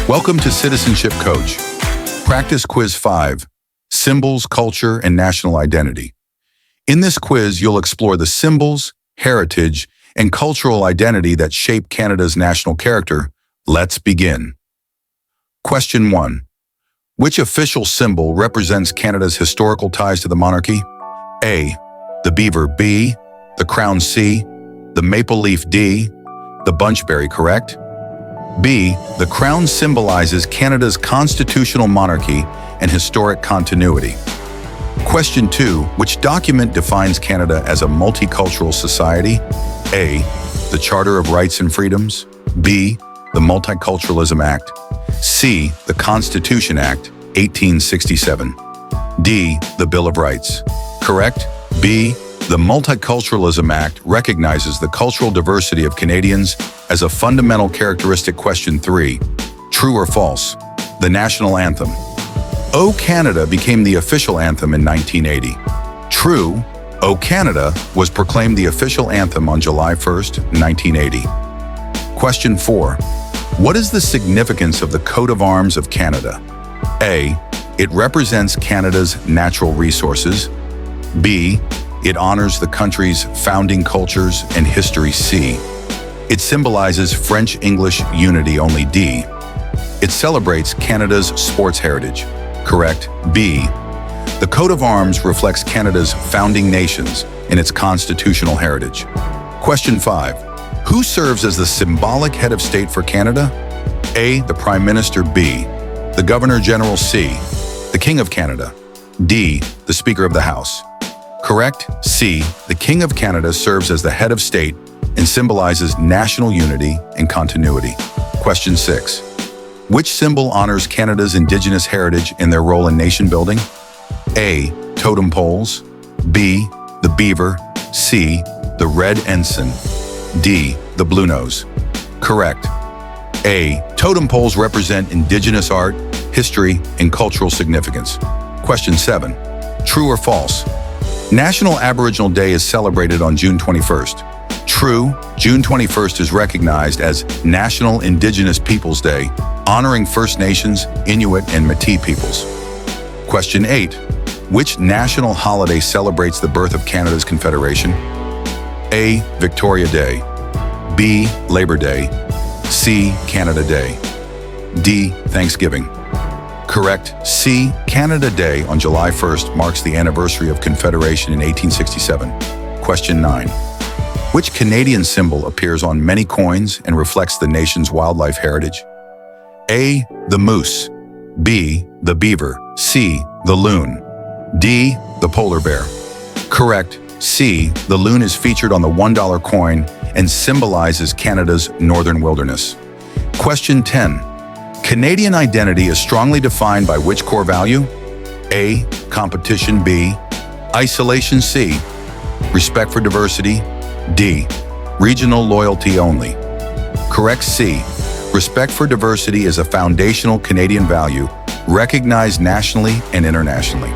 Welcome to Citizenship Coach. Practice Quiz 5, Symbols, Culture, and National Identity. In this quiz, you'll explore the symbols, heritage, and cultural identity that shape Canada's national character. Let's begin. Question 1. Which official symbol represents Canada's historical ties to the monarchy? A. The beaver. B. The crown. C. The maple leaf. D. The bunchberry. Correct? B. The crown symbolizes Canada's constitutional monarchy and historic continuity. Question 2. Which document defines Canada as a multicultural society? A. The Charter of Rights and Freedoms. B. The Multiculturalism Act. C. The Constitution Act, 1867. D. The Bill of Rights. Correct? B. The Multiculturalism Act recognizes the cultural diversity of Canadians as a fundamental characteristic. Question 3. True or false? The national anthem. O Canada became the official anthem in 1980. True, O Canada was proclaimed the official anthem on July 1st, 1980. Question 4. What is the significance of the coat of arms of Canada? A. It represents Canada's natural resources. B. It honors the country's founding cultures and history. C. It symbolizes French-English unity. Only D. It celebrates Canada's sports heritage. Correct. B. The coat of arms reflects Canada's founding nations and its constitutional heritage. Question 5. Who serves as the symbolic head of state for Canada? A. The Prime Minister. B. The Governor-General. C. The King of Canada. D. The Speaker of the House. Correct. C. The King of Canada serves as the head of state and symbolizes national unity and continuity. Question 6. Which symbol honors Canada's Indigenous heritage in their role in nation building? A. Totem poles. B. The beaver. C. The red ensign. D. The blue nose. Correct. A. Totem poles represent Indigenous art, history, and cultural significance. Question 7. True or false? National Aboriginal Day is celebrated on June 21st. True, June 21st is recognized as National Indigenous Peoples Day, honoring First Nations, Inuit, and Métis peoples. Question 8. Which national holiday celebrates the birth of Canada's Confederation? A. Victoria Day. B. Labor Day. C. Canada Day. D. Thanksgiving. Correct. C. Canada Day on July 1st marks the anniversary of Confederation in 1867. Question 9. Which Canadian symbol appears on many coins and reflects the nation's wildlife heritage? A. The moose. B. The beaver. C. The loon. D. The polar bear. Correct. C. The loon is featured on the $1 coin and symbolizes Canada's northern wilderness. Question 10. Canadian identity is strongly defined by which core value? A. Competition. B. Isolation. C. Respect for diversity. D. Regional loyalty only. Correct. C. Respect for diversity is a foundational Canadian value recognized nationally and internationally.